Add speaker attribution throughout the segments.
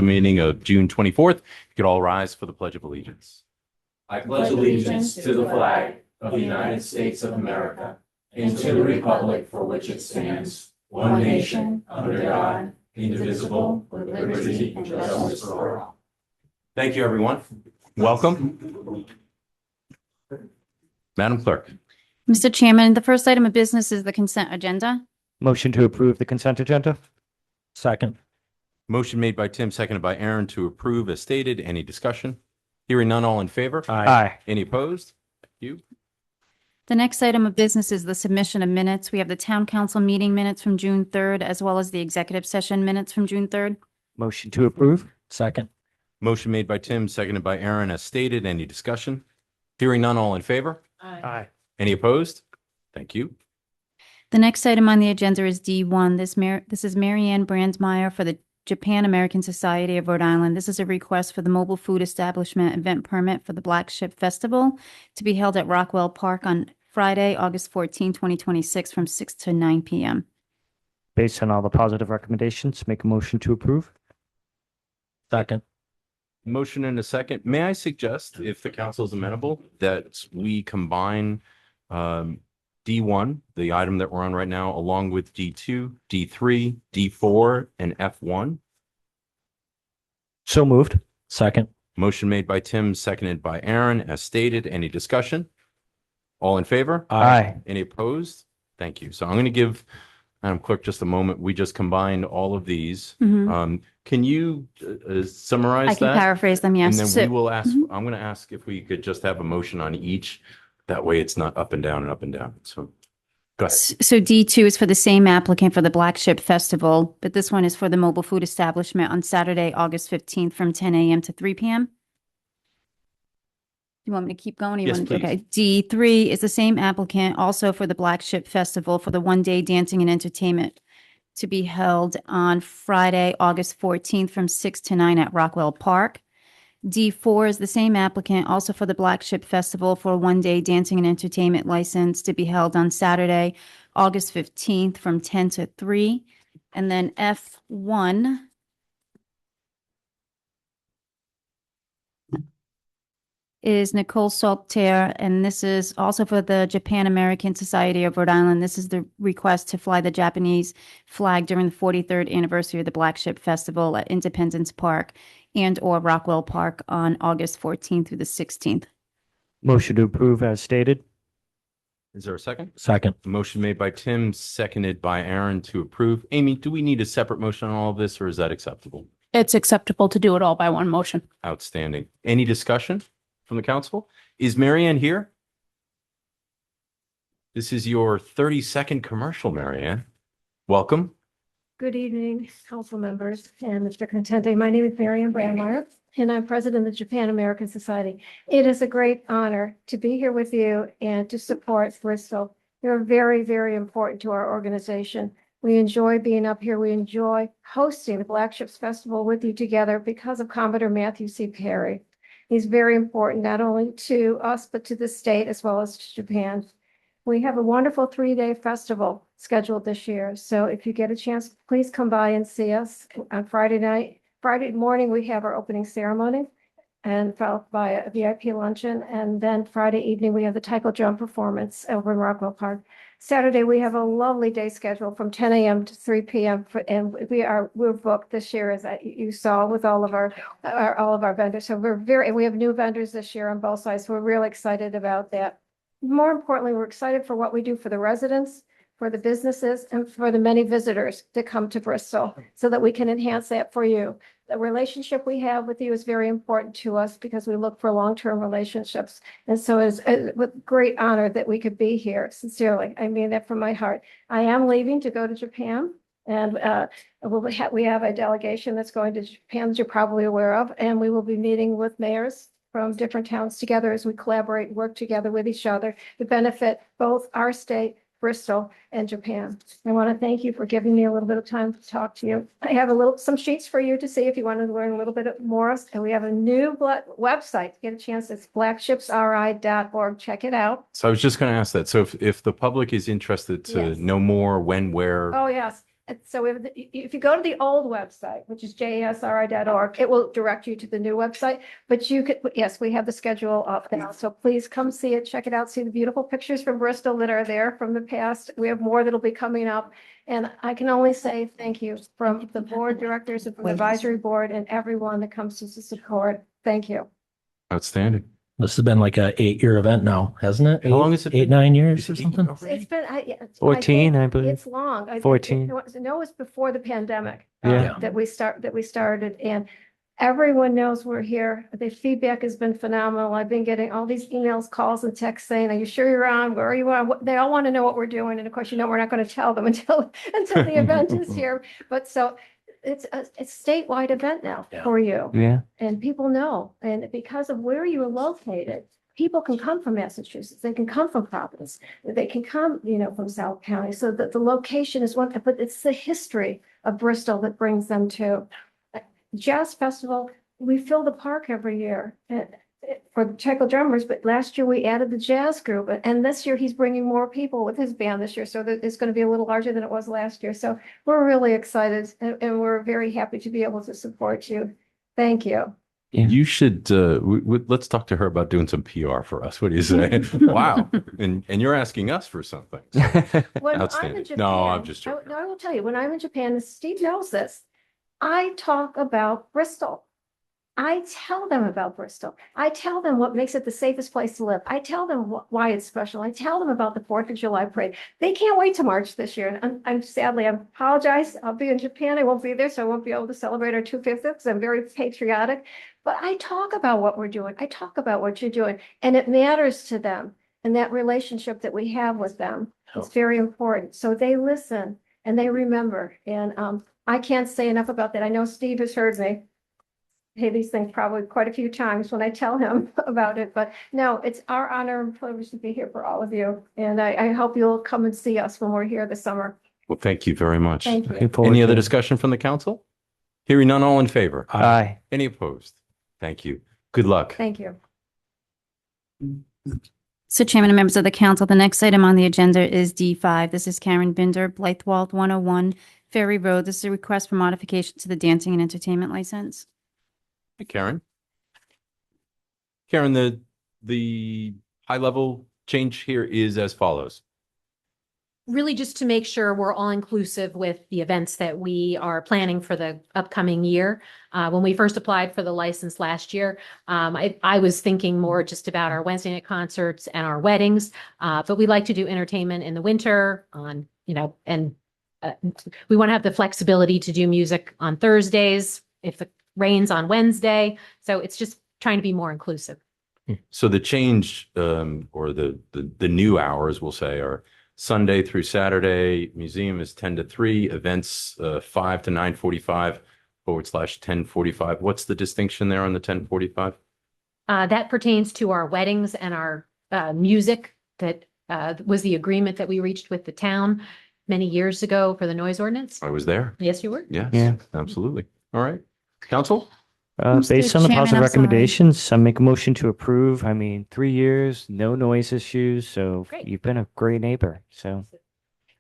Speaker 1: Meeting of June 24th. You could all rise for the Pledge of Allegiance.
Speaker 2: I pledge allegiance to the flag of the United States of America and to the republic for which it stands, one nation, under God, indivisible, with liberty and justice for all.
Speaker 1: Thank you, everyone. Welcome. Madam Clerk.
Speaker 3: Mr. Chairman, the first item of business is the consent agenda.
Speaker 4: Motion to approve the consent agenda. Second.
Speaker 1: Motion made by Tim, seconded by Aaron to approve as stated. Any discussion? Hearing none, all in favor?
Speaker 4: Aye.
Speaker 1: Any opposed? Thank you.
Speaker 3: The next item of business is the submission of minutes. We have the town council meeting minutes from June 3rd, as well as the executive session minutes from June 3rd.
Speaker 4: Motion to approve. Second.
Speaker 1: Motion made by Tim, seconded by Aaron as stated. Any discussion? Hearing none, all in favor?
Speaker 4: Aye.
Speaker 1: Any opposed? Thank you.
Speaker 3: The next item on the agenda is D1. This is Mary Ann Brandsmeyer for the Japan American Society of Rhode Island. This is a request for the mobile food establishment event permit for the Black Ship Festival to be held at Rockwell Park on Friday, August 14, 2026 from 6 to 9 p.m.
Speaker 4: Based on all the positive recommendations, make a motion to approve. Second.
Speaker 1: Motion and a second. May I suggest, if the council is amenable, that we combine D1, the item that we're on right now, along with D2, D3, D4, and F1.
Speaker 4: So moved. Second.
Speaker 1: Motion made by Tim, seconded by Aaron, as stated. Any discussion? All in favor?
Speaker 4: Aye.
Speaker 1: Any opposed? Thank you. So I'm going to give Madam Clerk just a moment. We just combined all of these. Can you summarize that?
Speaker 3: I can paraphrase them, yes.
Speaker 1: And then we will ask, I'm going to ask if we could just have a motion on each. That way it's not up and down and up and down. So go ahead.
Speaker 3: So D2 is for the same applicant for the Black Ship Festival, but this one is for the mobile food establishment on Saturday, August 15th from 10 a.m. to 3 p.m. You want me to keep going?
Speaker 1: Yes, please.
Speaker 3: Okay. D3 is the same applicant also for the Black Ship Festival for the one-day dancing and entertainment to be held on Friday, August 14th from 6 to 9 at Rockwell Park. D4 is the same applicant also for the Black Ship Festival for a one-day dancing and entertainment license to be held on Saturday, August 15th from 10 to 3. And then F1 is Nicole Salter, and this is also for the Japan American Society of Rhode Island. This is the request to fly the Japanese flag during the 43rd anniversary of the Black Ship Festival at Independence Park and or Rockwell Park on August 14th through the 16th.
Speaker 4: Motion to approve as stated.
Speaker 1: Is there a second?
Speaker 4: Second.
Speaker 1: Motion made by Tim, seconded by Aaron to approve. Amy, do we need a separate motion on all of this, or is that acceptable?
Speaker 5: It's acceptable to do it all by one motion.
Speaker 1: Outstanding. Any discussion from the council? Is Mary Ann here? This is your 30-second commercial, Mary Ann. Welcome.
Speaker 6: Good evening, council members and Mr. Contente. My name is Mary Ann Brandmeyer, and I'm president of the Japan American Society. It is a great honor to be here with you and to support Bristol. You're very, very important to our organization. We enjoy being up here. We enjoy hosting the Black Ships Festival with you together because of Commodore Matthew C. Perry. He's very important, not only to us, but to the state as well as to Japan. We have a wonderful 3-day festival scheduled this year. So if you get a chance, please come by and see us on Friday night. Friday morning, we have our opening ceremony and followed by a VIP luncheon. And then Friday evening, we have the tackle drum performance over in Rockwell Park. Saturday, we have a lovely day scheduled from 10 a.m. to 3 p.m. And we're booked this year, as you saw, with all of our vendors. So we have new vendors this year on both sides. So we're really excited about that. More importantly, we're excited for what we do for the residents, for the businesses, and for the many visitors that come to Bristol so that we can enhance that for you. The relationship we have with you is very important to us because we look for long-term relationships. And so it's with great honor that we could be here, sincerely. I mean that from my heart. I am leaving to go to Japan, and we have a delegation that's going to Japan that you're probably aware of, and we will be meeting with mayors from different towns together as we collaborate and work together with each other to benefit both our state, Bristol, and Japan. I want to thank you for giving me a little bit of time to talk to you. I have some sheets for you to see if you want to learn a little bit more. And we have a new website. Get a chance. It's blackshipsri.org. Check it out.
Speaker 1: So I was just going to ask that. So if the public is interested to know more, when, where.
Speaker 6: Oh, yes. So if you go to the old website, which is jasri.org, it will direct you to the new website. But you could, yes, we have the schedule up now. So please come see it, check it out, see the beautiful pictures from Bristol that are there from the past. We have more that'll be coming up. And I can only say thank you from the board directors and from the advisory board and everyone that comes to support. Thank you.
Speaker 1: Outstanding.
Speaker 2: This has been like a 8-year event now, hasn't it?
Speaker 1: How long has it
Speaker 2: Eight,
Speaker 1: been?
Speaker 2: 9 years
Speaker 1: Is
Speaker 2: or
Speaker 1: it
Speaker 2: something?
Speaker 6: It's been, yeah,
Speaker 4: 14, I believe.
Speaker 6: It's long.
Speaker 4: 14.
Speaker 6: No, it's before the pandemic.
Speaker 4: Yeah.
Speaker 6: That we started, and everyone knows we're here. The feedback has been phenomenal. I've been getting all these emails, calls and texts saying, are you sure you're on? Where are you on? They all want to know what we're doing. And of course, we're not going to tell them until the event is here. But so it's a statewide event now
Speaker 2: Yeah.
Speaker 6: for you.
Speaker 4: Yeah.
Speaker 6: And people know, and because of where you are located, people can come from Massachusetts, they can come from Providence, they can come, from South County. So that the location is one, but it's the history of Bristol that brings them to. Jazz Festival, we fill the park every year for the Czechoslovak drummers, but last year we added the jazz group, and this year he's bringing more people with his band this year, so that it's going to be a little larger than it was last year. So we're really excited, and we're very happy to be able to support you. Thank you.
Speaker 4: Yeah.
Speaker 1: You should, let's talk to her about doing some PR for us. What do you say? Wow. And you're asking us for something.
Speaker 6: When I'm
Speaker 1: Outstanding.
Speaker 6: in Japan,
Speaker 1: No, I'm just joking.
Speaker 6: I will tell you, when I'm in Japan, and Steve knows this, I talk about Bristol. I tell them about Bristol. I tell them what makes it the safest place to live. I tell them why it's special. I tell them about the 4th of July parade. They can't wait to march this year. And I apologize. I'll be in Japan. I won't be there, so I won't be able to celebrate our 250th because I'm very patriotic. But I talk about what we're doing. I talk about what you're doing, and it matters to them. And that relationship that we have with them is very important. So they listen and they remember. And I can't say enough about that. I know Steve has heard me say these things probably quite a few times when I tell him about it, but no, it's our honor and privilege to be here for all of you. And I hope you'll come and see us when we're here this summer.
Speaker 1: Well, thank you very much.
Speaker 6: Thank you.
Speaker 4: Looking forward
Speaker 1: Any
Speaker 4: to
Speaker 1: other
Speaker 4: it.
Speaker 1: discussion from the council? Hearing none, all in favor?
Speaker 4: Aye.
Speaker 1: Any opposed? Thank you. Good luck.
Speaker 6: Thank you.
Speaker 3: So Chairman and members of the council, the next item on the agenda is D5. This is Karen Binder, Blythewald 101 Ferry Road. This is a request for modification to the dancing and entertainment license.
Speaker 1: Hey, Karen. Karen, the high level change here is as follows.
Speaker 7: Really just to make sure we're all inclusive with the events that we are planning for the upcoming year. When we first applied for the license last year, I was thinking more just about our Wednesday night concerts and our weddings. But we like to do entertainment in the winter and we want to have the flexibility to do music on Thursdays if it rains on Wednesday. So it's just trying to be more inclusive.
Speaker 1: So the change or the new hours, we'll say, are Sunday through Saturday. Museum is 10 to 3, events 5 to 9:45/10:45. What's the distinction there on the 10:45?
Speaker 7: That pertains to our weddings and our music. That was the agreement that we reached with the town many years ago for the noise ordinance.
Speaker 1: I was there.
Speaker 7: Yes, you were.
Speaker 1: Yes,
Speaker 4: Yeah.
Speaker 1: absolutely. All right. Council?
Speaker 3: Mr.
Speaker 4: Based on the
Speaker 3: Chairman,
Speaker 4: positive
Speaker 3: I'm sorry.
Speaker 4: recommendations, I make a motion to approve. 3 years, no noise issues. So
Speaker 7: Great.
Speaker 4: you've been a great neighbor. So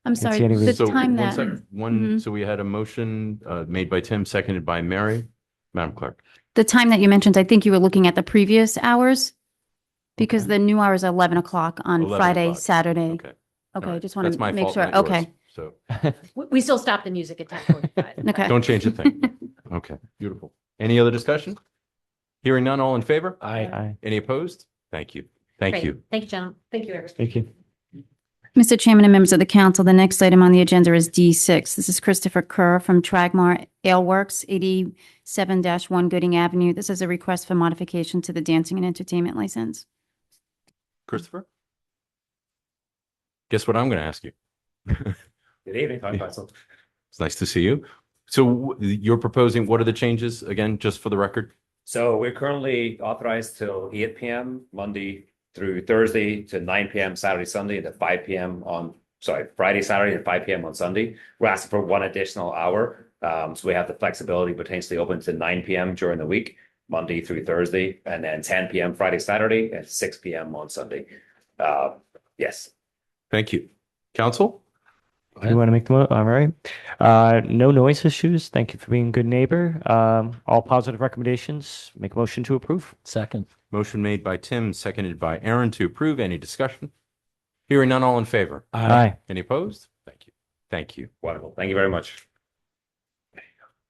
Speaker 3: I'm
Speaker 4: see
Speaker 3: sorry,
Speaker 4: any
Speaker 3: the
Speaker 4: reason-
Speaker 1: So
Speaker 3: time
Speaker 1: one
Speaker 3: that,
Speaker 1: second. So we had a motion made by Tim, seconded by Mary. Madam Clerk.
Speaker 3: the time that you mentioned, I think you were looking at the previous hours because
Speaker 1: Okay.
Speaker 3: the new hours are 11 o'clock on
Speaker 1: 11
Speaker 3: Friday,
Speaker 1: o'clock.
Speaker 3: Saturday.
Speaker 1: Okay. All
Speaker 3: Okay,
Speaker 1: right.
Speaker 3: just want
Speaker 1: That's
Speaker 3: to
Speaker 1: my
Speaker 3: make
Speaker 1: fault,
Speaker 3: sure.
Speaker 1: not yours.
Speaker 3: Okay,
Speaker 1: So
Speaker 7: We still stop the music at 10:45.
Speaker 3: okay.
Speaker 1: don't change a thing. Okay, beautiful. Any other discussion? Hearing none, all in favor?
Speaker 4: Aye.
Speaker 1: Any opposed? Thank you. Thank
Speaker 7: Great.
Speaker 1: you.
Speaker 7: Thank you, gentlemen. Thank you, everyone.
Speaker 4: Thank you.
Speaker 3: Mr. Chairman and members of the council, the next item on the agenda is D6. This is Christopher Kerr from Tragmar Ale Works, 87-1 Gooding Avenue. This is a request for modification to the dancing and entertainment license.
Speaker 1: Christopher? Guess what I'm going to ask you?
Speaker 8: Good evening, Council.
Speaker 1: It's nice to see you. So you're proposing, what are the changes again, just for the record?
Speaker 8: So we're currently authorized till 8 p.m. Monday through Thursday to 9 p.m. Saturday, Sunday to 5 p.m. Friday, Saturday and 5 p.m. on Sunday. We're asking for one additional hour. So we have the flexibility potentially open to 9 p.m. during the week, Monday through Thursday, and then 10 p.m. Friday, Saturday, and 6 p.m. on Sunday. Yes.
Speaker 1: Thank you. Council?
Speaker 4: You want to make the all right. No noise issues. Thank you for being a good neighbor. All positive recommendations. Make a motion to approve.
Speaker 2: Second.
Speaker 1: Motion made by Tim, seconded by Aaron to approve. Any discussion? Hearing none, all in favor?
Speaker 4: Aye.
Speaker 1: Any opposed? Thank you. Thank you.
Speaker 8: Wonderful. Thank you very much.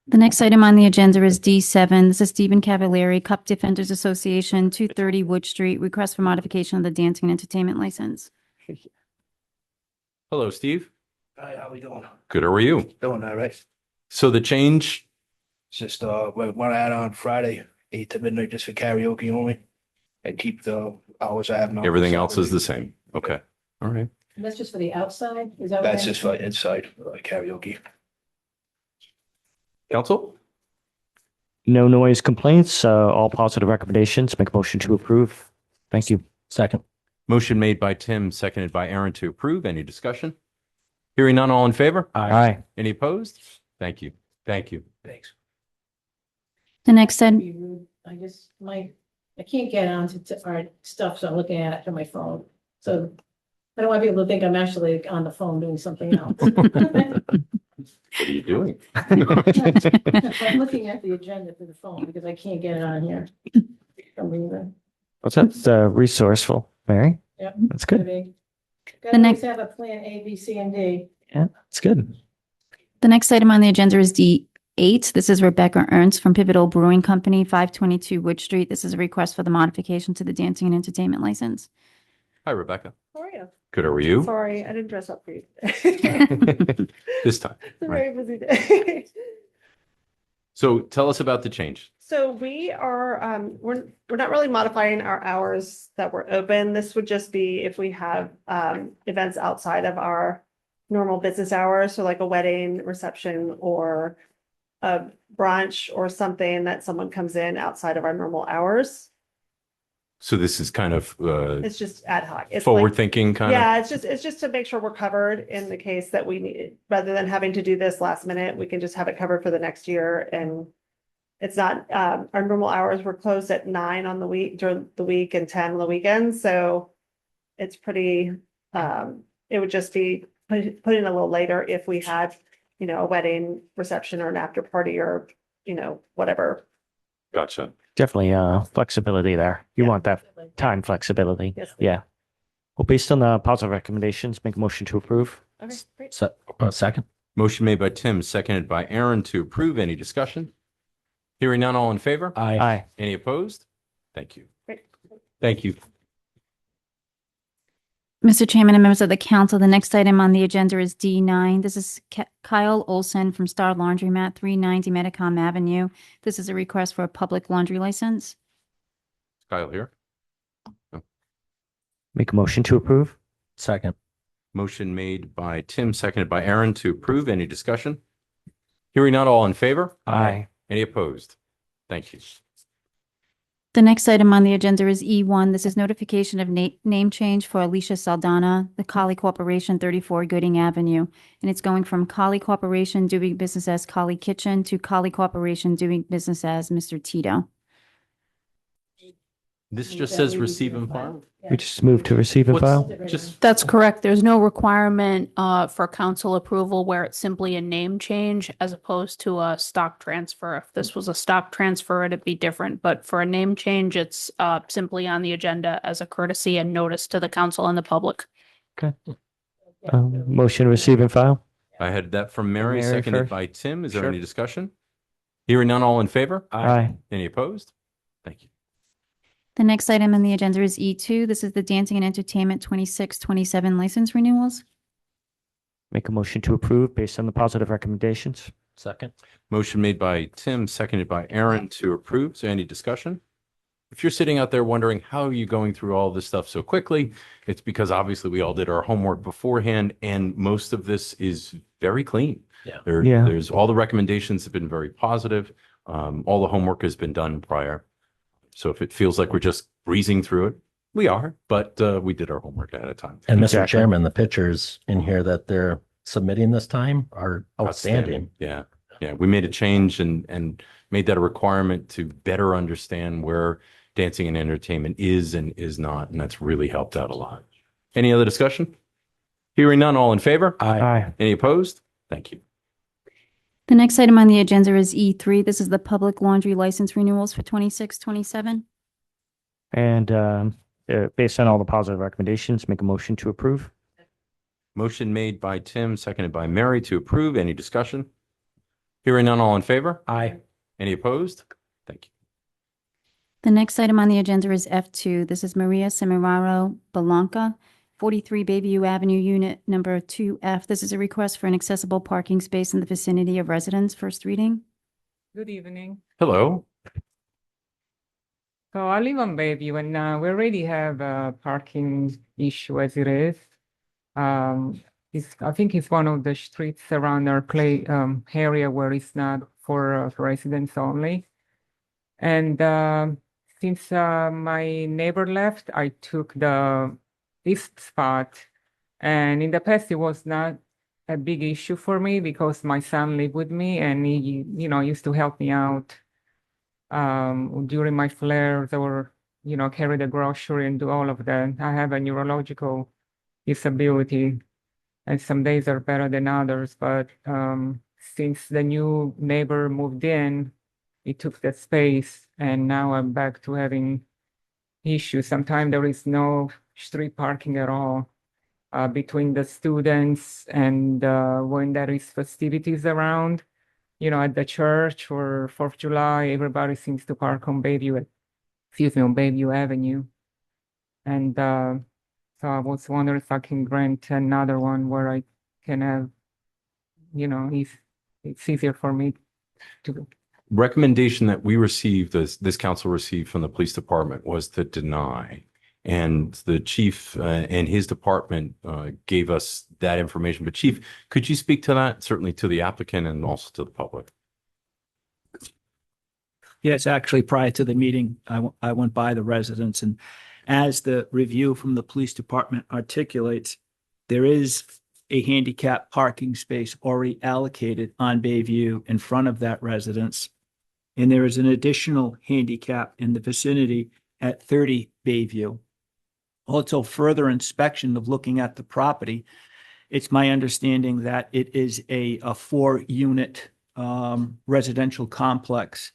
Speaker 3: The next item on the agenda is D7. This is Stephen Cavalieri, Cup Defenders Association, 230 Wood Street, request for modification of the dancing and entertainment license.
Speaker 1: Hello, Steve.
Speaker 9: Hi, how we doing?
Speaker 1: Good. How are you?
Speaker 9: Doing all right.
Speaker 1: So the change,
Speaker 9: It's just we want to add on Friday, 8 to midnight, just for karaoke only. And keep the hours I have now.
Speaker 1: everything else is the same. Okay. All right.
Speaker 6: That's just for the outside? Is that
Speaker 9: That's just for inside karaoke.
Speaker 1: Council?
Speaker 4: No noise complaints. All positive recommendations. Make a motion to approve. Thank you.
Speaker 2: Second.
Speaker 1: Motion made by Tim, seconded by Aaron to approve. Any discussion? Hearing none, all in favor?
Speaker 4: Aye.
Speaker 1: Any opposed? Thank you. Thank you.
Speaker 9: Thanks.
Speaker 3: The next item,
Speaker 10: Be rude. I can't get onto our stuff, so I'm looking at it on my phone. So I don't want people to think I'm actually on the phone doing something else.
Speaker 1: What are you doing?
Speaker 10: I'm looking at the agenda through the phone because I can't get it on here. For some reason.
Speaker 4: What's that? Resourceful, Mary.
Speaker 10: Yep.
Speaker 4: That's good.
Speaker 10: Maybe.
Speaker 3: The
Speaker 10: Gotta
Speaker 3: next-
Speaker 10: always have a plan A, B, C, and D.
Speaker 4: Yeah, that's good.
Speaker 3: the next item on the agenda is D8. This is Rebecca Ernst from Pivotal Brewing Company, 522 Wood Street. This is a request for the modification to the dancing and entertainment license.
Speaker 1: Hi, Rebecca.
Speaker 11: How are you?
Speaker 1: Good. How are you?
Speaker 11: Sorry, I didn't dress up for you today.
Speaker 1: This time.
Speaker 11: It's a
Speaker 1: Right.
Speaker 11: very busy day.
Speaker 1: So tell us about the change.
Speaker 11: So we are, we're not really modifying our hours that we're open. This would just be if we have, events outside of our normal business hours. So like a wedding reception or a brunch or something that someone comes in outside of our normal hours.
Speaker 1: So this is kind of
Speaker 11: It's just ad hoc. It's like-
Speaker 1: forward thinking kind of.
Speaker 11: Yeah, it's just to make sure we're covered in the case that we need it. Rather than having to do this last minute, we can just have it covered for the next year. And it's not, our normal hours were closed at 9 on the week during the week and 10 on the weekends. So it's pretty, it would just be put in a little later if we had, a wedding reception or an after party or, whatever.
Speaker 1: Gotcha.
Speaker 4: Definitely flexibility there. You
Speaker 11: Yeah.
Speaker 4: want that time flexibility.
Speaker 11: Yes.
Speaker 4: Yeah. Well, based on the positive recommendations, make a motion to approve.
Speaker 11: Okay, great.
Speaker 2: Second.
Speaker 1: Motion made by Tim, seconded by Aaron to approve. Any discussion? Hearing none, all in favor?
Speaker 4: Aye.
Speaker 1: Any opposed? Thank you.
Speaker 11: Great.
Speaker 1: Thank you.
Speaker 3: Mr. Chairman and members of the council, the next item on the agenda is D9. This is Kyle Olson from Star Laundromat, 390 Metacom Avenue. This is a request for a public laundry license.
Speaker 1: Kyle here.
Speaker 4: Make a motion to approve.
Speaker 2: Second.
Speaker 1: Motion made by Tim, seconded by Aaron to approve. Any discussion? Hearing none, all in favor?
Speaker 4: Aye.
Speaker 1: Any opposed? Thank you.
Speaker 3: The next item on the agenda is E1. This is notification of name change for Alicia Saldana, the Collie Corporation, 34 Gooding Avenue. And it's going from Collie Corporation doing business as Collie Kitchen to Collie Corporation doing business as Mr. Tito.
Speaker 1: This just says receive and file?
Speaker 4: We just move to receive and
Speaker 1: What's-
Speaker 4: file.
Speaker 1: Just,
Speaker 5: That's correct. There's no requirement for council approval where it's simply a name change as opposed to a stock transfer. If this was a stock transfer, it'd be different. But for a name change, it's simply on the agenda as a courtesy and notice to the council and the public.
Speaker 4: Motion to receive and file.
Speaker 1: I had that from Mary,
Speaker 4: Mary
Speaker 1: seconded
Speaker 4: first.
Speaker 1: by Tim. Is there
Speaker 4: Sure.
Speaker 1: any discussion? Hearing none, all in favor?
Speaker 4: Aye.
Speaker 1: Any opposed? Thank you.
Speaker 3: The next item on the agenda is E2. This is the Dancing and Entertainment 26-27 license renewals.
Speaker 4: Make a motion to approve based on the positive recommendations.
Speaker 2: Second.
Speaker 1: Motion made by Tim, seconded by Aaron to approve. Is there any discussion? If you're sitting out there wondering how are you going through all this stuff so quickly, it's because obviously we all did our homework beforehand and most of this is very clean.
Speaker 2: Yeah.
Speaker 4: Yeah.
Speaker 1: There's all the recommendations have been very positive. All the homework has been done prior. So if it feels like we're just breezing through it, we are, but we did our homework ahead of time.
Speaker 2: And Mr.
Speaker 4: Exactly.
Speaker 2: Chairman, the pictures in here that they're submitting this time are outstanding.
Speaker 1: Yeah, yeah. We made a change and made that a requirement to better understand where dancing and entertainment is and is not, and that's really helped out a lot. Any other discussion? Hearing none, all in favor?
Speaker 4: Aye.
Speaker 1: Any opposed? Thank you.
Speaker 3: The next item on the agenda is E3. This is the public laundry license renewals for 26, 27.
Speaker 4: And based on all the positive recommendations, make a motion to approve.
Speaker 1: Motion made by Tim, seconded by Mary to approve. Any discussion? Hearing none, all in favor?
Speaker 4: Aye.
Speaker 1: Any opposed? Thank you.
Speaker 3: The next item on the agenda is F2. This is Maria Semiraro Belanca, 43 Bayview Avenue, Unit Number 2F. This is a request for an accessible parking space in the vicinity of residents. First reading.
Speaker 12: Good evening.
Speaker 1: Hello.
Speaker 12: So I live on Bayview and we already have a parking issue as it is. I think it's one of the streets around our area where it's not for residents only. And since my neighbor left, I took the east spot. And in the past, it was not a big issue for me because my son lived with me and he, used to help me out during my flares or, carry the grocery and do all of that. I have a neurological disability and some days are better than others. But since the new neighbor moved in, it took the space and now I'm back to having issues. Sometimes there is no street parking at all between the students and when there is festivities around, at the church or 4th of July, everybody seems to park on Bayview Avenue. And so I was wondering if I can grant another one where I can have, if it's easier for me to.
Speaker 1: Recommendation that we received, this council received from the police department was to deny. And the chief and his department gave us that information. But Chief, could you speak to that, certainly to the applicant and also to the public?
Speaker 13: Yes, actually, prior to the meeting, I went by the residence, and as the review from the police department articulates, there is a handicap parking space already allocated on Bayview in front of that residence. And there is an additional handicap in the vicinity at 30 Bayview. Also, further inspection of looking at the property, it's my understanding that it is a 4-unit residential complex.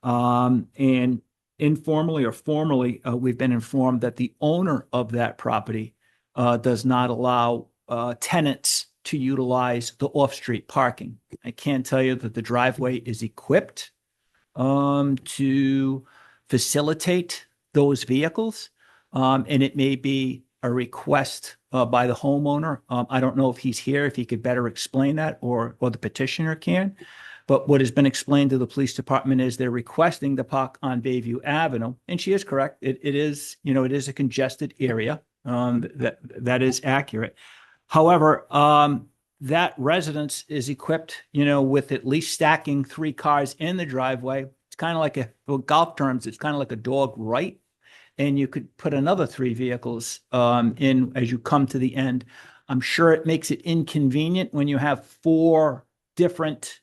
Speaker 13: And informally or formally, we've been informed that the owner of that property does not allow tenants to utilize the off-street parking. I can tell you that the driveway is equipped to facilitate those vehicles. And it may be a request by the homeowner. I don't know if he's here, if he could better explain that or the petitioner can. But what has been explained to the police department is they're requesting to park on Bayview Avenue. And she is correct. It is, it is a congested area. That is accurate. However, that residence is equipped, with at least stacking 3 cars in the driveway. It's kind of like for golf terms, it's kind of like a dog right. And you could put another 3 vehicles in as you come to the end. I'm sure it makes it inconvenient when you have 4 different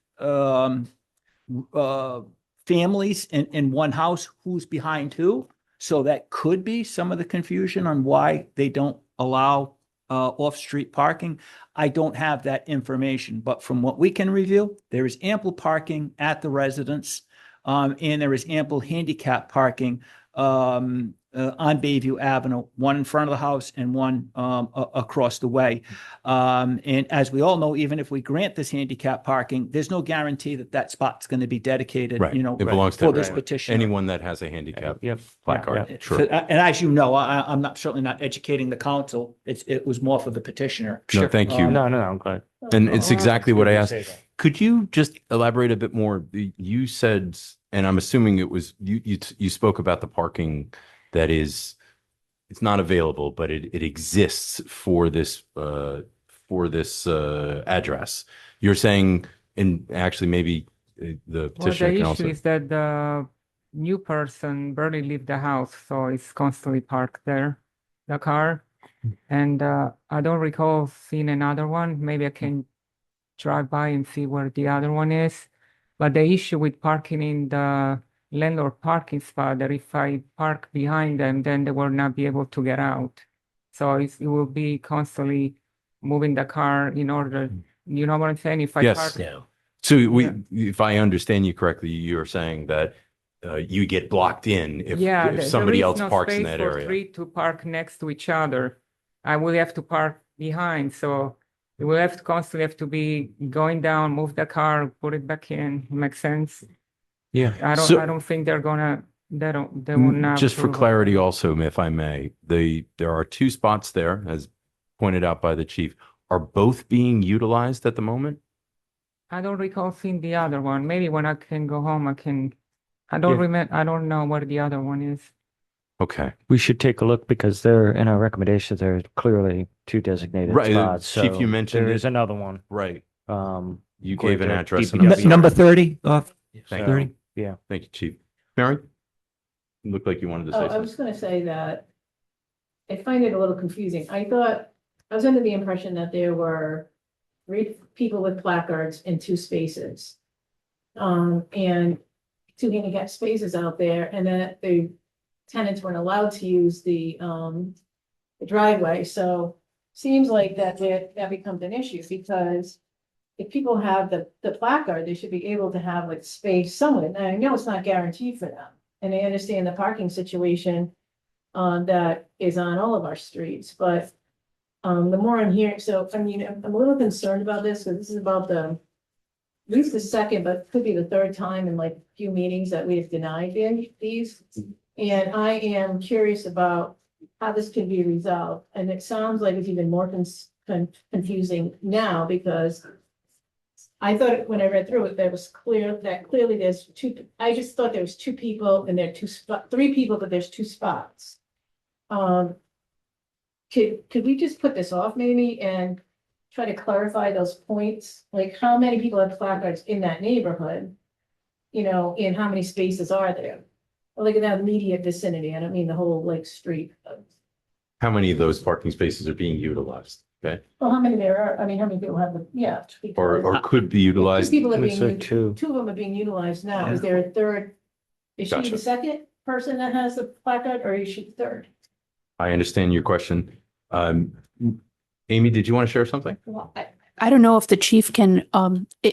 Speaker 13: families in one house, who's behind who. So that could be some of the confusion on why they don't allow off-street parking. I don't have that information, but from what we can review, there is ample parking at the residence, and there is ample handicap parking on Bayview Avenue, one in front of the house and one across the way. And as we all know, even if we grant this handicap parking, there's no guarantee that that spot's going to be dedicated,
Speaker 1: Right. It belongs
Speaker 13: for
Speaker 1: to
Speaker 13: this petition.
Speaker 1: anyone that has a handicap
Speaker 4: Yep.
Speaker 1: placard.
Speaker 4: Yeah.
Speaker 1: Sure.
Speaker 13: And as you know, I'm not certainly not educating the council. It was more for the petitioner.
Speaker 1: No, thank you.
Speaker 4: No, I'm glad.
Speaker 1: And it's exactly what I asked.
Speaker 4: Say that.
Speaker 1: Could you just elaborate a bit more? You said, and I'm assuming it was you spoke about the parking that is, it's not available, but it exists for this address. You're saying, and actually maybe the petitioner
Speaker 12: The
Speaker 1: can
Speaker 12: issue
Speaker 1: also.
Speaker 12: is that the new person barely leave the house, so it's constantly parked there, the car. And I don't recall seeing another one. Maybe I can drive by and see where the other one is. But the issue with parking in the landlord parking spot, that if I park behind them, then they will not be able to get out. So it will be constantly moving the car in order, you know what I'm saying? If I
Speaker 1: Yes.
Speaker 12: park,
Speaker 9: Yeah.
Speaker 1: So if I understand you correctly, you're saying that you get blocked in
Speaker 12: yeah,
Speaker 1: if
Speaker 12: there
Speaker 1: somebody
Speaker 12: is
Speaker 1: else
Speaker 12: no
Speaker 1: parks in
Speaker 12: space
Speaker 1: that
Speaker 12: for
Speaker 1: area.
Speaker 12: three to park next to each other. I will have to park behind, so we will have to constantly have to be going down, move the car, put it back in. Makes sense?
Speaker 1: Yeah.
Speaker 12: I don't think they're gonna, they will not.
Speaker 1: Just for
Speaker 12: approve of
Speaker 1: clarity
Speaker 12: that.
Speaker 1: also, if I may, there are two spots there, as pointed out by the chief. Are both being utilized at the moment?
Speaker 12: I don't recall seeing the other one. Maybe when I can go home, I don't
Speaker 1: Yeah.
Speaker 12: remember, I don't know what the other one is.
Speaker 1: Okay.
Speaker 4: We should take a look because they're in our recommendations. There are clearly two designated
Speaker 1: Right,
Speaker 4: spots.
Speaker 1: Chief, you
Speaker 4: So
Speaker 1: mentioned
Speaker 4: there
Speaker 1: it.
Speaker 4: is another one.
Speaker 1: Right. You
Speaker 4: according
Speaker 1: gave an
Speaker 4: to
Speaker 1: address.
Speaker 4: DPW.
Speaker 13: Number 30 off
Speaker 1: Thank
Speaker 13: 30.
Speaker 1: you.
Speaker 4: Yeah.
Speaker 1: Thank you, Chief. Mary? It looked like you wanted to say
Speaker 10: Oh, I
Speaker 1: something.
Speaker 10: was gonna say that I find it a little confusing. I was under the impression that there were three people with placards in two spaces. And two handicap spaces out there, and that the tenants weren't allowed to use the driveway, so seems like that becomes an issue, because if people have the placard, they should be able to have like space somewhere. Now, I know it's not guaranteed for them, and I understand the parking situation that is on all of our streets, but the more I'm hearing, so, I mean, I'm a little concerned about this, because this is about at least the second, but could be the third time in like a few meetings that we have denied these. And I am curious about how this can be resolved, and it sounds like it's even more confusing now, because I thought when I read through it, that was clear, that clearly there's two, I just thought there was two people and there are three people, but there's two spots. Could we just put this off maybe and try to clarify those points? Like, how many people have placards in that neighborhood? You know, and how many spaces are there? Like in that immediate vicinity, I don't mean the whole like street.
Speaker 1: How many of those parking spaces are being utilized? Okay.
Speaker 10: Well, how many there are, I mean, how many people have the, yeah.
Speaker 1: Or could be
Speaker 10: Two
Speaker 1: utilized?
Speaker 10: people are
Speaker 4: Looks
Speaker 10: being,
Speaker 4: like two.
Speaker 10: two of them are being utilized now.
Speaker 13: Yeah.
Speaker 10: Is there a third? Is she
Speaker 1: Gotcha.
Speaker 10: the second person that has the placard, or is she the third?
Speaker 1: I understand your question. Amy, did you want to share something?
Speaker 5: Well, I don't know if the chief can,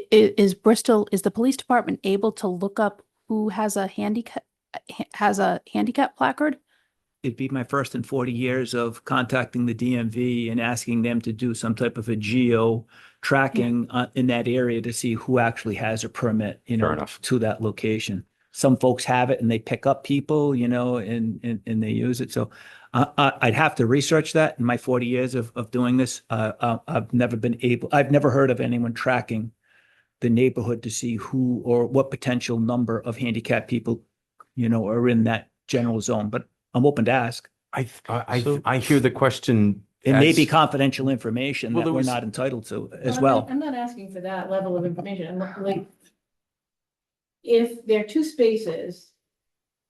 Speaker 5: is the police department able to look up who has a handicap placard?
Speaker 13: It'd be my first in 40 years of contacting the DMV and asking them to do some type of a geo tracking in that area to see who actually has a permit,
Speaker 1: Fair enough.
Speaker 13: to that location. Some folks have it and they pick up people, and they use it. So I'd have to research that in my 40 years of doing this. I've never heard of anyone tracking the neighborhood to see who or what potential number of handicapped people, are in that general zone, but I'm open to ask.
Speaker 1: I hear the question.
Speaker 13: It may
Speaker 1: as-
Speaker 13: be confidential information
Speaker 1: Well,
Speaker 13: that
Speaker 1: there
Speaker 13: we're
Speaker 1: was-
Speaker 13: not entitled to as
Speaker 10: I'm
Speaker 13: well.
Speaker 10: not- I'm not asking for that level of information. I'm not, like, if there are two spaces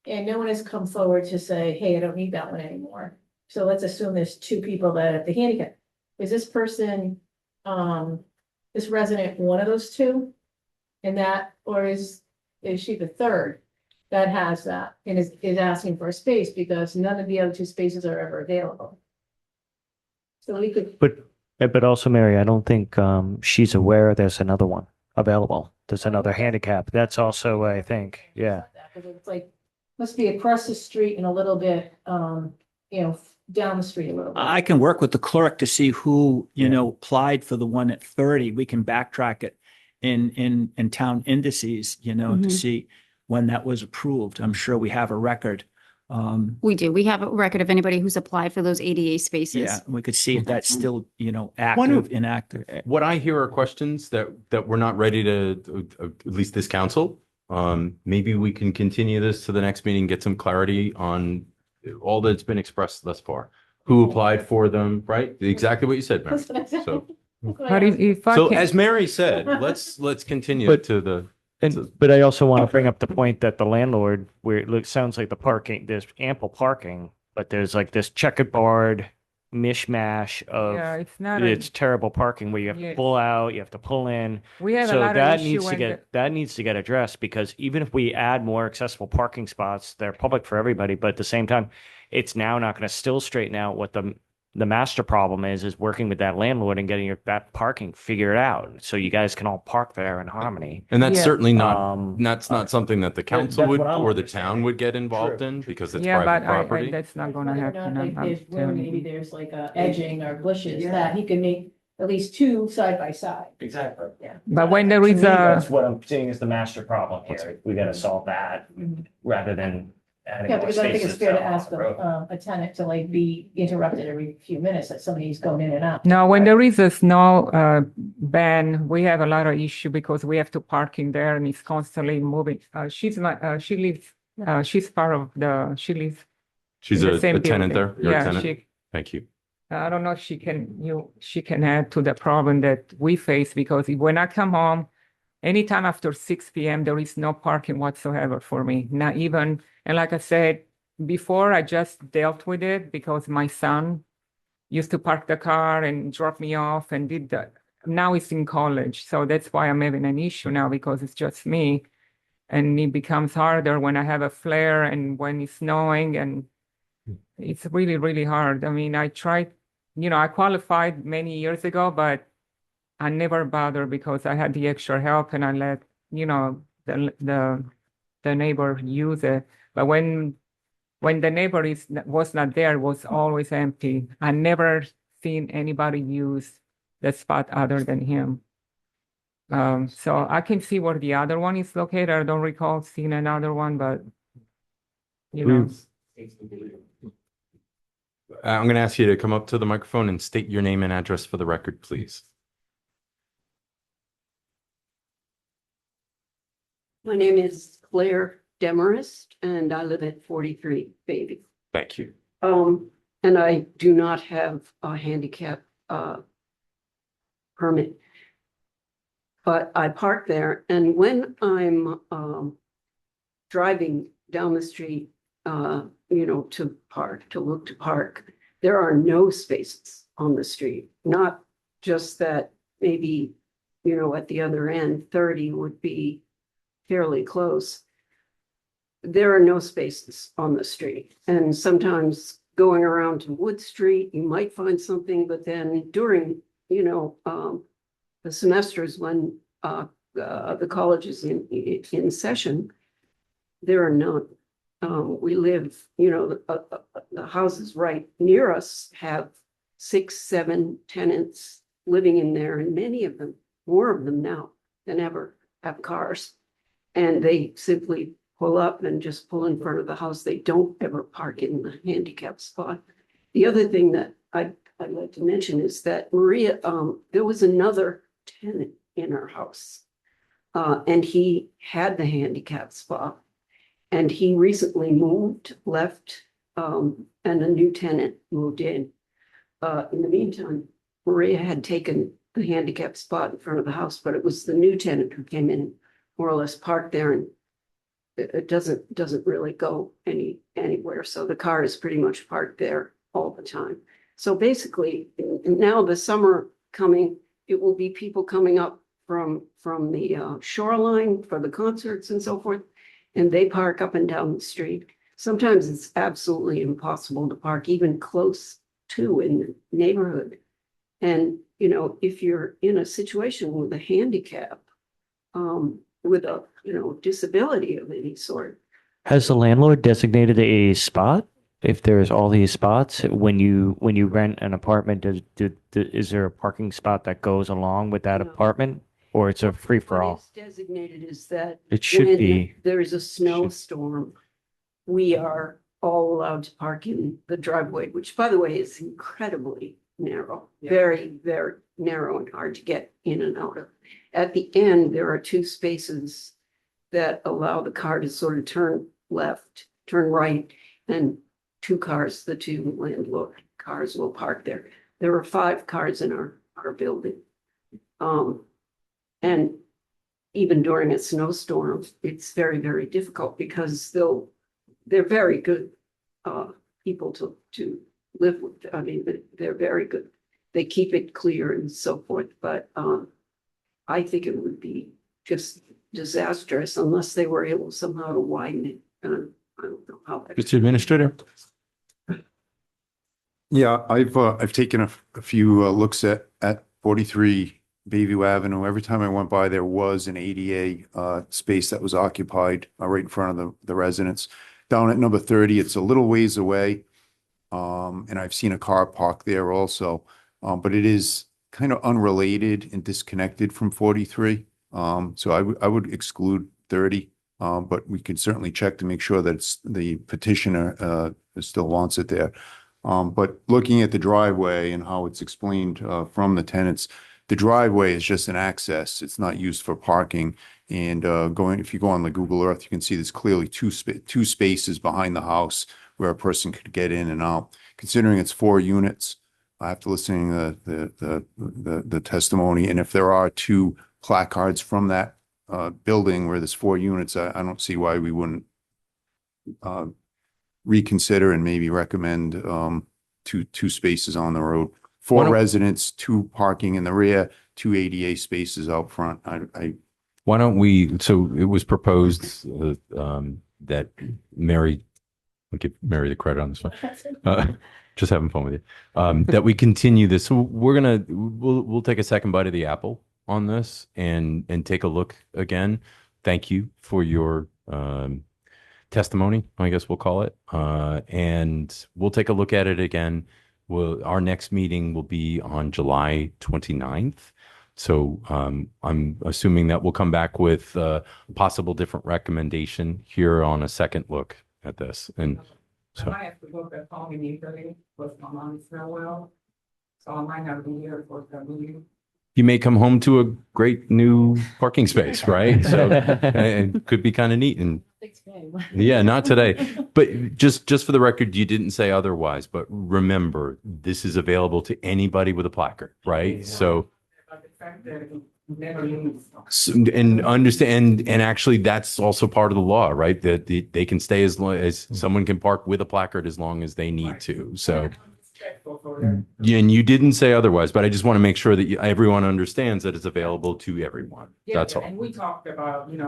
Speaker 10: and no one has come forward to say, hey, I don't need that one anymore. So let's assume there's two people that have the handicap. Is this person, this resident, one of those two? And that, or is she the third that has that and is asking for a space because none of the other two spaces are ever available? So we could.
Speaker 4: But also, Mary, I don't think she's aware there's another one available. There's another handicap. That's also, I think, yeah.
Speaker 10: Because it's like, must be across the street and a little bit, down the street a little bit.
Speaker 13: I can work with the clerk to see who, applied for the one at 30. We can backtrack it in town indices, to see when that was approved. I'm sure we have a record.
Speaker 3: We do. We have a record of anybody who's applied for those ADA spaces.
Speaker 13: Yeah, we could see if that's still,
Speaker 1: One
Speaker 13: active,
Speaker 1: of-
Speaker 13: inactive.
Speaker 1: What I hear are questions that we're not ready to, at least this council. Maybe we can continue this to the next meeting, get some clarity on all that's been expressed thus far. Who applied for them, right? Exactly what you said, Mary.
Speaker 10: That's what I said.
Speaker 1: So,
Speaker 12: But if I
Speaker 1: so
Speaker 12: can,
Speaker 1: as Mary said, let's continue
Speaker 4: But-
Speaker 1: to the.
Speaker 4: But I also want to bring up the point that the landlord, where it sounds like the parking, there's ample parking, but there's like this checkerboard mishmash of,
Speaker 12: yeah, it's not,
Speaker 4: it's terrible parking where you have
Speaker 12: Yeah.
Speaker 4: to pull out, you have to pull in.
Speaker 12: we have a
Speaker 4: So
Speaker 12: lot
Speaker 4: that
Speaker 12: of issue
Speaker 4: needs to
Speaker 12: when
Speaker 4: get, that needs to get addressed, because even if we add more accessible parking spots, they're public for everybody, but at the same time, it's now not going to still straighten out what the the master problem is working with that landlord and getting that parking figured out so you guys can all park there in harmony.
Speaker 1: And that's
Speaker 12: Yeah.
Speaker 1: certainly not,
Speaker 4: Um,
Speaker 1: that's not something that the council
Speaker 4: that's
Speaker 1: would,
Speaker 4: what I'm
Speaker 1: or the
Speaker 4: understanding.
Speaker 1: town would get involved
Speaker 4: True,
Speaker 1: in because it's
Speaker 12: Yeah,
Speaker 1: private
Speaker 12: but I,
Speaker 1: property.
Speaker 12: that's not gonna
Speaker 10: Whether or
Speaker 12: happen.
Speaker 10: not, if
Speaker 12: I'm
Speaker 10: there's room,
Speaker 12: telling
Speaker 10: maybe
Speaker 12: you.
Speaker 10: there's like a edging or bushes that he can make at least two side by side.
Speaker 4: Exactly.
Speaker 10: Yeah.
Speaker 12: But when there
Speaker 4: To
Speaker 12: is
Speaker 4: me, that's
Speaker 12: a,
Speaker 4: what I'm seeing as the master problem here. We gotta solve that rather than adding
Speaker 10: Yeah,
Speaker 4: more
Speaker 10: because I think it's
Speaker 4: spaces
Speaker 10: fair to
Speaker 4: down
Speaker 10: ask
Speaker 4: the road.
Speaker 10: a tenant to like be interrupted every few minutes that somebody's going in and out.
Speaker 12: no, when there is a snow ban, we have a lot of issue because we have to park in there and it's constantly moving. She's not, she lives, she's part of the, she lives.
Speaker 1: She's
Speaker 12: in the
Speaker 1: a
Speaker 12: same
Speaker 1: tenant
Speaker 12: building.
Speaker 1: there? You're a
Speaker 12: Yeah,
Speaker 1: tenant?
Speaker 12: she,
Speaker 1: Thank you.
Speaker 12: I don't know if she can add to the problem that we face because when I come home, anytime after 6 p.m., there is no parking whatsoever for me. Not even, and like I said, before I just dealt with it because my son used to park the car and drop me off and did that. Now he's in college. So that's why I'm having an issue now because it's just me. And it becomes harder when I have a flare and when it's snowing and it's really, really hard. I mean, I tried, I qualified many years ago, but I never bothered because I had the extra help and I let, the neighbor use it. But when the neighbor was not there, it was always empty. I never seen anybody use the spot other than him. So I can see where the other one is located. I don't recall seeing another one, but
Speaker 1: I'm going to ask you to come up to the microphone and state your name and address for the record, please.
Speaker 14: My name is Claire Demarest, and I live at 43 Baby.
Speaker 1: Thank you.
Speaker 14: And I do not have a handicap permit. But I park there, and when I'm driving down the street, to look to park, there are no spaces on the street. Not just that maybe, at the other end, 30 would be fairly close. There are no spaces on the street. And sometimes going around to Wood Street, you might find something, but then during, the semesters when the college is in session, there are none. We live, the houses right near us have 6, 7 tenants living in there, and many of them, more of them now than ever, have cars. And they simply pull up and just pull in front of the house. They don't ever park in the handicap spot. The other thing that I'd like to mention is that Maria, there was another tenant in our house. And he had the handicap spot. And he recently left, and a new tenant moved in. In the meantime, Maria had taken the handicap spot in front of the house, but it was the new tenant who came in, more or less parked there, and it doesn't really go anywhere. So the car is pretty much parked there all the time. So basically, now the summer coming, it will be people coming up from the shoreline for the concerts and so forth, and they park up and down the street. Sometimes it's absolutely impossible to park even close to in the neighborhood. And, if you're in a situation with a handicap, with a, disability of any sort.
Speaker 4: Has the landlord designated a spot? If there's all these spots, when you rent an apartment, is there a parking spot that goes along with that
Speaker 14: No.
Speaker 4: apartment? Or it's a free for
Speaker 14: What
Speaker 4: all?
Speaker 14: is designated is that
Speaker 4: It should
Speaker 14: when
Speaker 4: be.
Speaker 14: there is a snowstorm, we are all allowed to park in the driveway, which, by the way, is incredibly narrow, very, very narrow and hard to get in and out of. At the end, there are 2 spaces that allow the car to sort of turn left, turn right, and 2 cars, the 2 landlord cars will park there. There are 5 cars in our building. And even during a snowstorm, it's very, very difficult because they're very good people to live with. I mean, they're very good. They keep it clear and so forth, but I think it would be just disastrous unless they were able somehow to widen it. I don't know how that.
Speaker 1: Mr. Administrator.
Speaker 15: Yeah, I've taken a few looks at 43 Bayview Avenue. Every time I went by, there was an ADA space that was occupied right in front of the residence. Down at number 30, it's a little ways away. And I've seen a car park there also. But it is kind of unrelated and disconnected from 43. So I would exclude 30. But we can certainly check to make sure that the petitioner still wants it there. But looking at the driveway and how it's explained from the tenants, the driveway is just an access. It's not used for parking. And if you go on the Google Earth, you can see there's clearly two spaces behind the house where a person could get in and out. Considering it's 4 units, I have to listen to the testimony. And if there are 2 placards from that building where there's 4 units, I don't see why we wouldn't reconsider and maybe recommend two spaces on the road. 4 residents, 2 parking in the rear, 2 ADA spaces out front.
Speaker 1: Why don't we, so it was proposed that Mary, I'll give Mary the credit on this one. Just having fun with you. That we continue this. So we'll take a second bite of the apple on this and take a look again. Thank you for your testimony, I guess we'll call it. And we'll take a look at it again. Our next meeting will be on July 29th. So I'm assuming that we'll come back with a possible different recommendation here on a second look at this. And so
Speaker 12: I have to look at home immediately because my mom's not well. So I might have to be here for the meeting.
Speaker 1: you may come home to a great new parking space, right? So it could be kind of neat. And yeah, not today. But just for the record, you didn't say otherwise. But remember, this is available to anybody with a placard, right?
Speaker 12: Yeah.
Speaker 1: So
Speaker 12: But the fact that it never leaves.
Speaker 1: and understand, and actually that's also part of the law, right? That they can stay as long as someone can park with a placard as long as they need to. So yeah, and you didn't say otherwise, but I just want to make sure that everyone understands that it's available to everyone.
Speaker 12: Yeah,
Speaker 1: That's all.
Speaker 12: and we talked about, me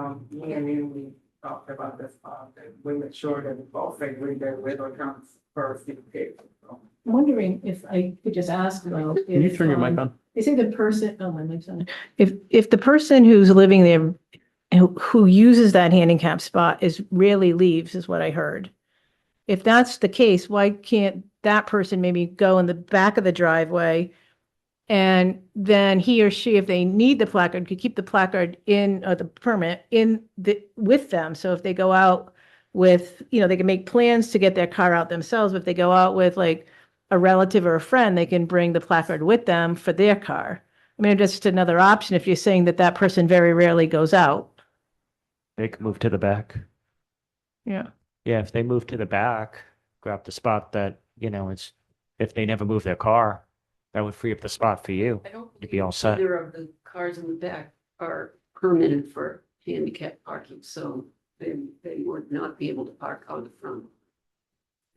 Speaker 12: and you, we talked about this, and we make sure that we both agree that weather comes first in case.
Speaker 10: I'm wondering if I could just ask though.
Speaker 1: Can you turn your mic on?
Speaker 10: They say the person, oh, my mic's on. If the person who's living there who uses that handicap spot rarely leaves, is what I heard. If that's the case, why can't that person maybe go in the back of the driveway and then he or she, if they need the placard, could keep the placard the permit with them. So if they go out with, they can make plans to get their car out themselves. But if they go out with like a relative or a friend, they can bring the placard with them for their car. I mean, just another option if you're saying that person very rarely goes out.
Speaker 4: They can move to the back.
Speaker 10: Yeah.
Speaker 4: Yeah, if they move to the back, grab the spot that, it's, if they never move their car, that would free up the spot for you. You'd be all set.
Speaker 14: Either of the cars in the back are permitted for handicap parking, so they would not be able to park out the front.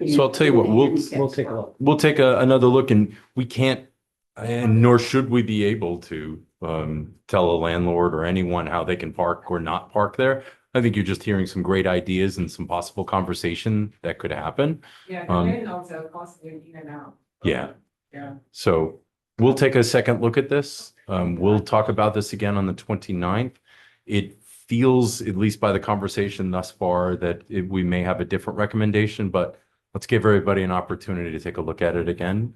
Speaker 1: So I'll tell you what,
Speaker 14: We'll take a
Speaker 4: look.
Speaker 1: We'll take another look, and we can't, and nor should we be able to tell a landlord or anyone how they can park or not park there. I think you're just hearing some great ideas and some possible conversation that could happen.
Speaker 12: Yeah, the landlords are constantly in and out.
Speaker 1: Yeah.
Speaker 12: Yeah.
Speaker 1: So we'll take a second look at this. We'll talk about this again on the 29th. It feels, at least by the conversation thus far, that we may have a different recommendation, but let's give everybody an opportunity to take a look at it again.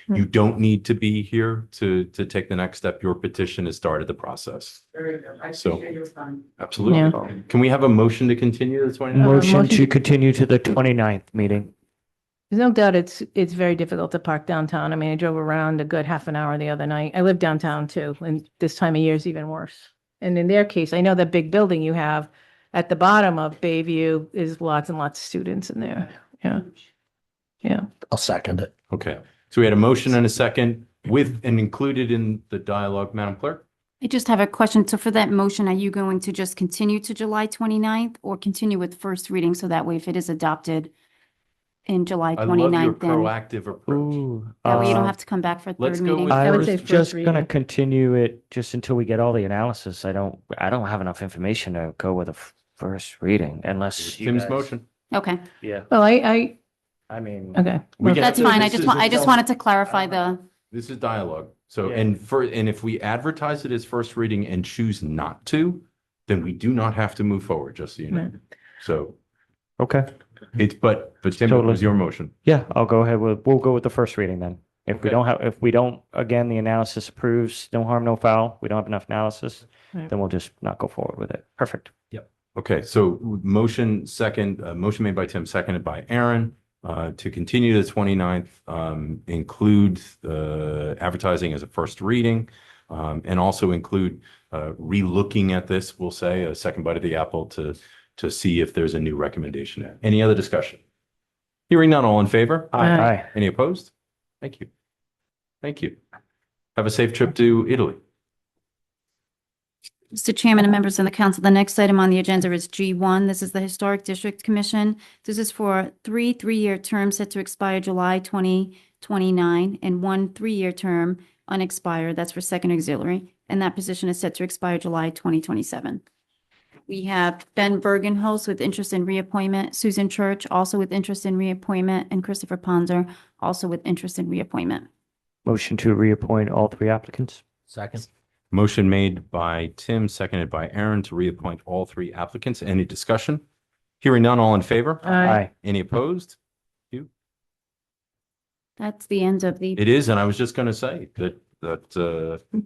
Speaker 1: You don't need to be here to take the next step. Your petition has started the process.
Speaker 12: Very good. I
Speaker 1: So-
Speaker 12: appreciate your time.
Speaker 1: Absolutely.
Speaker 10: Yeah.
Speaker 1: Can we have a motion to continue the 29th?
Speaker 4: Motion to continue to the 29th meeting.
Speaker 10: There's no doubt it's very difficult to park downtown. I mean, I drove around a good half an hour the other night. I live downtown too, and this time of year is even worse. And in their case, I know that big building you have at the bottom of Bayview is lots and lots of students in there. Yeah. Yeah.
Speaker 9: I'll second it.
Speaker 1: Okay. So we had a motion and a second with and included in the dialogue, Madam Clerk?
Speaker 3: I just have a question. So for that motion, are you going to just continue to July 29th or continue with first reading? So that way, if it is adopted in July
Speaker 1: I love your
Speaker 3: 29th, then
Speaker 1: proactive approach.
Speaker 3: that way you don't have to come back for a
Speaker 1: let's
Speaker 3: third
Speaker 1: go
Speaker 3: meeting.
Speaker 1: with
Speaker 10: I would
Speaker 4: was
Speaker 10: say first
Speaker 4: just gonna
Speaker 10: reading.
Speaker 4: continue it just until we get all the analysis. I don't have enough information to go with a first reading unless you
Speaker 1: Tim's
Speaker 4: guys-
Speaker 1: motion.
Speaker 3: Okay.
Speaker 4: Yeah.
Speaker 10: Well, I
Speaker 4: I mean.
Speaker 5: Okay.
Speaker 1: We can-
Speaker 3: That's fine.
Speaker 1: this is-
Speaker 3: I just wanted to clarify the,
Speaker 1: This is dialogue. So,
Speaker 4: Yeah.
Speaker 1: and if we advertise it as first reading and choose not to, then we do not have to move forward, just so you know.
Speaker 5: Right.
Speaker 1: So
Speaker 4: Okay.
Speaker 1: but Tim, it was your motion.
Speaker 4: Yeah, I'll go ahead we'll go with the first reading then.
Speaker 1: Okay.
Speaker 4: If we don't, again, the analysis approves, no harm, no foul, we don't have enough analysis,
Speaker 5: Right.
Speaker 4: then we'll just not go forward with it. Perfect.
Speaker 1: Okay, so motion made by Tim, seconded by Aaron, to continue the 29th, include advertising as a first reading, and also include relooking at this, we'll say, a second bite of the apple to see if there's a new recommendation. Any other discussion? Hearing none, all in favor?
Speaker 4: Aye.
Speaker 1: Any opposed? Thank you. Thank you. Have a safe trip to Italy.
Speaker 3: Mr. Chairman and members of the council, the next item on the agenda is G1. This is the Historic District Commission. This is for three-year terms set to expire July 2029 and one 3-year term unexpired. That's for second auxiliary. And that position is set to expire July 2027. We have Ben Bergenholz with interest in reappointment, Susan Church also with interest in reappointment, and Christopher Ponzer also with interest in reappointment.
Speaker 4: Motion to reappoint all three applicants.
Speaker 2: Second.
Speaker 1: Motion made by Tim, seconded by Aaron to reappoint all three applicants. Any discussion? Hearing none, all in favor?
Speaker 4: Aye.
Speaker 1: Any opposed?
Speaker 3: That's the end of the.
Speaker 1: It is, and I was just going to say that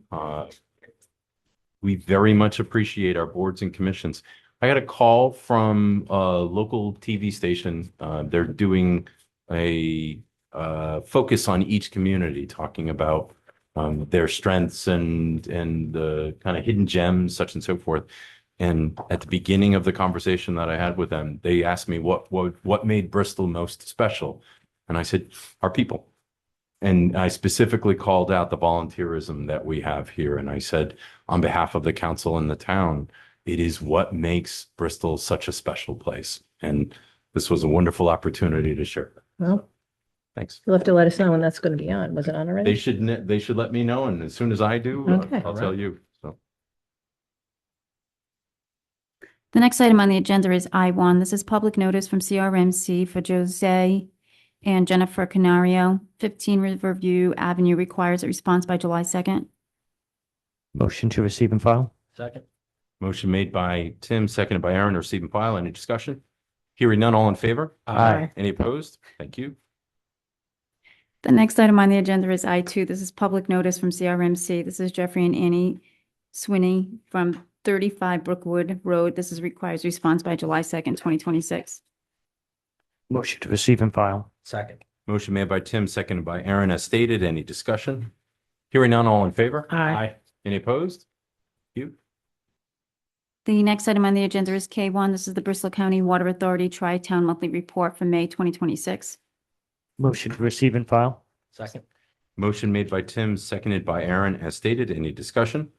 Speaker 1: we very much appreciate our boards and commissions. I got a call from a local TV station. They're doing a focus on each community, talking about their strengths and the kind of hidden gems, such and so forth. And at the beginning of the conversation that I had with them, they asked me what made Bristol most special, and I said, our people. And I specifically called out the volunteerism that we have here. And I said, on behalf of the council and the town, it is what makes Bristol such a special place. And this was a wonderful opportunity to share that.
Speaker 2: Well,
Speaker 1: Thanks.
Speaker 2: you'll have to let us know when that's going to be on. Was it on already?
Speaker 1: They should let me know. And as soon as I do,
Speaker 2: Okay.
Speaker 1: I'll tell you. So
Speaker 3: The next item on the agenda is I1. This is public notice from CRMC for Jose and Jennifer Canario. 15 Riverview Avenue requires a response by July 2nd.
Speaker 4: Motion to receive and file.
Speaker 2: Second.
Speaker 1: motion made by Tim, seconded by Aaron, to receive and file. Any discussion? Hearing none, all in favor?
Speaker 4: Aye.
Speaker 1: Any opposed? Thank you.
Speaker 3: The next item on the agenda is I2. This is public notice from CRMC. This is Jeffrey and Annie Swinney from 35 Brookwood Road. This is requires response by July 2nd, 2026.
Speaker 4: Motion to receive and file.
Speaker 2: Second.
Speaker 1: Motion made by Tim, seconded by Aaron, as stated. Any discussion? Hearing none, all in favor?
Speaker 2: Aye.
Speaker 1: Any opposed? Thank you.
Speaker 3: The next item on the agenda is K1. This is the Bristol County Water Authority Tri-Town Monthly Report for May 2026.
Speaker 4: Motion to receive and file.
Speaker 2: Second.
Speaker 1: Motion made by Tim, seconded by Aaron, as stated. Any discussion?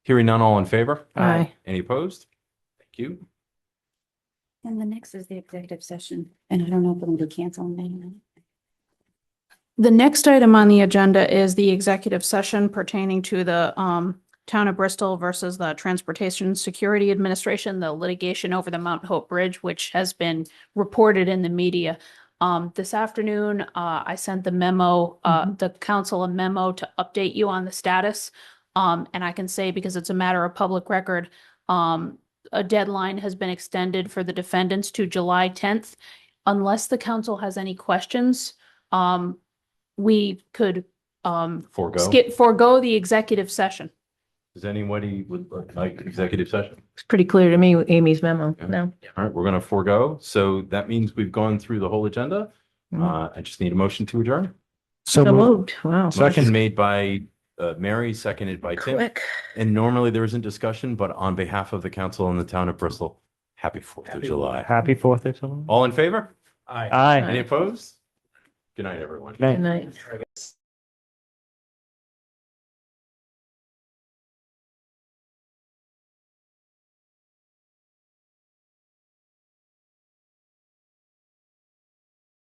Speaker 1: Hearing none, all in favor?
Speaker 5: Aye.
Speaker 1: Any opposed? Thank you.
Speaker 3: And the next is the executive session. And I don't know if it'll be canceled. Maybe.
Speaker 5: The next item on the agenda is the executive session pertaining to the Town of Bristol versus the Transportation Security Administration, the litigation over the Mount Hope Bridge, which has been reported in the media. This afternoon, I sent the memo, the council a memo to update you on the status. And I can say, because it's a matter of public record, a deadline has been extended for the defendants to July 10th. Unless the council has any questions, we could forego the executive session.
Speaker 1: Does anybody would like executive session?
Speaker 2: It's pretty clear to me with Amy's memo.
Speaker 1: Yeah.
Speaker 2: No.
Speaker 1: All right, we're going to forego. So that means we've gone through the whole agenda. I just need a motion to adjourn.
Speaker 2: So moved. Wow.
Speaker 1: Motion made by Mary, seconded by Tim.
Speaker 2: Quick.
Speaker 1: And normally there isn't discussion, but on behalf of the council and the town of Bristol, happy 4th of July.
Speaker 4: Happy 4th of July.
Speaker 1: All in favor?
Speaker 4: Aye.
Speaker 1: Any opposed? Good night, everyone.
Speaker 4: Good night.
Speaker 2: Good night.